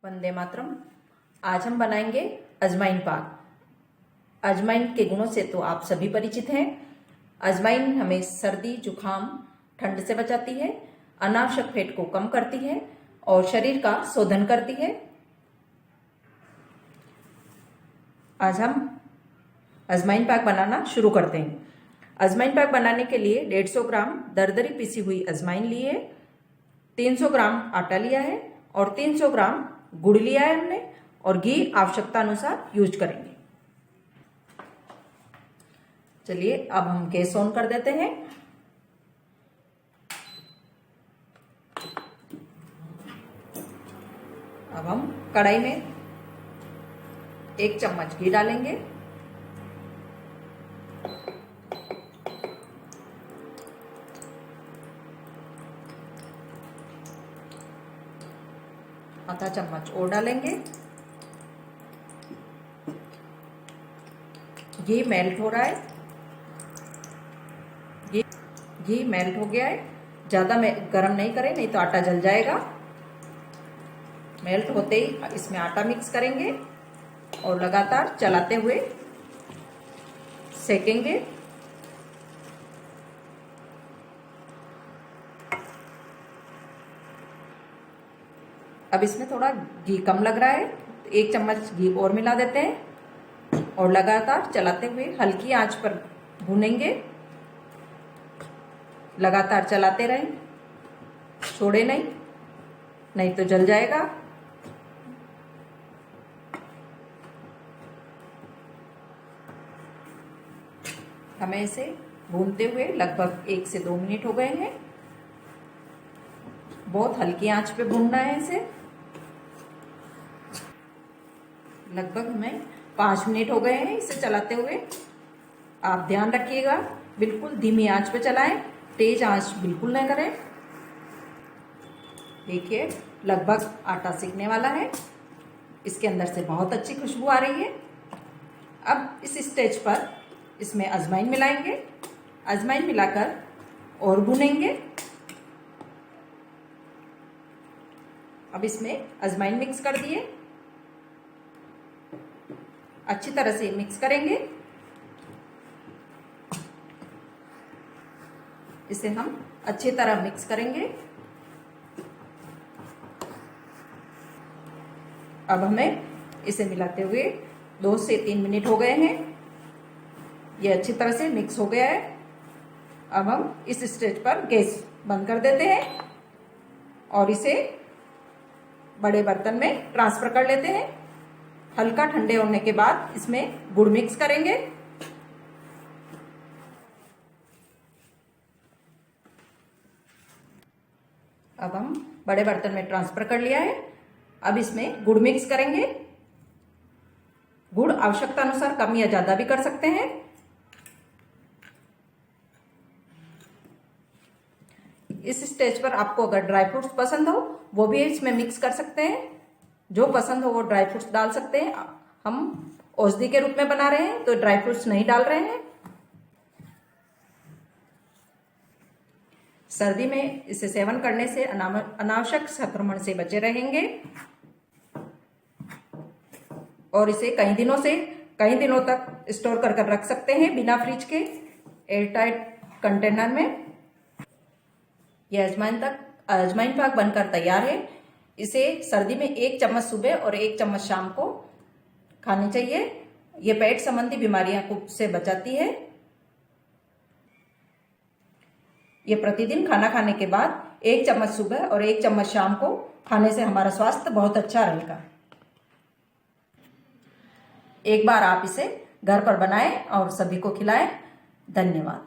वंदे मातरम। आज हम बनाएंगे अजवाइन पाक। अजवाइन के गुणों से तो आप सभी परिचित हैं। अजवाइन हमें सर्दी जुखाम ठंड से बचाती है, अनावश्यक फैट को कम करती है और शरीर का शोधन करती है। आज हम अजवाइन पाक बनाना शुरू करते हैं। अजवाइन पाक बनाने के लिए 150 ग्राम दरदरी पिसी हुई अजवाइन ली है, 300 ग्राम आटा लिया है और 300 ग्राम गुड़ लिया है हमने, और घी आवश्यकता अनुसार यूज करेंगे। चलिए अब हम गैस ऑन कर देते हैं। अब हम कढ़ाई में 1 चम्मच घी डालेंगे। आधा चम्मच और डालेंगे। घी मेल्ट हो रहा है। घी मेल्ट हो गया है। ज़्यादा गरम नहीं करें, नहीं तो आटा जल जाएगा। मेल्ट होते ही इसमें आटा मिक्स करेंगे और लगातार चलाते हुए सेकेंगे। अब इसमें थोड़ा घी कम लग रहा है, तो 1 चम्मच घी और मिला देते हैं और लगातार चलाते हुए हल्की आंच पर भूनेंगे। लगातार चलाते रहें, छोड़े नहीं, नहीं तो जल जाएगा। हमें इसे भूनते हुए लगभग 1 से 2 मिनट हो गए हैं। बहुत हल्की आंच पे भूनना है इसे। लगभग हमें 5 मिनट हो गए हैं इसे चलाते हुए। आप ध्यान रखिएगा, बिल्कुल धीमी आंच पे चलाएं, तेज आंच बिल्कुल न करें। देखिए लगभग आटा सिकने वाला है। इसके अंदर से बहुत अच्छी खुशबू आ रही है। अब इस स्टेज पर इसमें अजवाइन मिलाएंगे। अजवाइन मिलाकर और भूनेंगे। अब इसमें अजवाइन मिक्स कर दिए, अच्छी तरह से मिक्स करेंगे। इसे हम अच्छी तरह मिक्स करेंगे। अब हमें इसे मिलाते हुए 2 से 3 मिनट हो गए हैं। ये अच्छी तरह से मिक्स हो गया है। अब हम इस स्टेज पर गैस बंद कर देते हैं और इसे बड़े बर्तन में ट्रांसफर कर लेते हैं। हल्का ठंडे होने के बाद इसमें गुड़ मिक्स करेंगे। अब हम बड़े बर्तन में ट्रांसफर कर लिया है। अब इसमें गुड़ मिक्स करेंगे। गुड़ आवश्यकता अनुसार कम या ज्यादा भी कर सकते हैं। इस स्टेज पर आपको अगर ड्राई फ्रूट्स पसंद हो वो भी इसमें मिक्स कर सकते हैं। जो पसंद हो वो ड्राई फ्रूट्स डाल सकते हैं। हम औषधि के रूप में बना रहे हैं तो ड्राई फ्रूट्स नहीं डाल रहे हैं। सर्दी में इसे सेवन करने से अनावश्यक संक्रमण से बचे रहेंगे और इसे कई दिनों तक स्टोर कर रख सकते हैं बिना फ्रिज के, एयरटाइट कंटेनर में। यह अजवाइन पाक बनकर तैयार है। इसे सर्दी में 1 चम्मच सुबह और 1 चम्मच शाम को खानी चाहिए। यह पेट संबंधी बीमारियां से बचाती है। ये प्रतिदिन खाना खाने के बाद 1 चम्मच सुबह और 1 चम्मच शाम को खाने से हमारा स्वास्थ्य बहुत अच्छा रहेगा। एक बार आप इसे घर पर बनाएं और सभी को खिलाएं। धन्यवाद।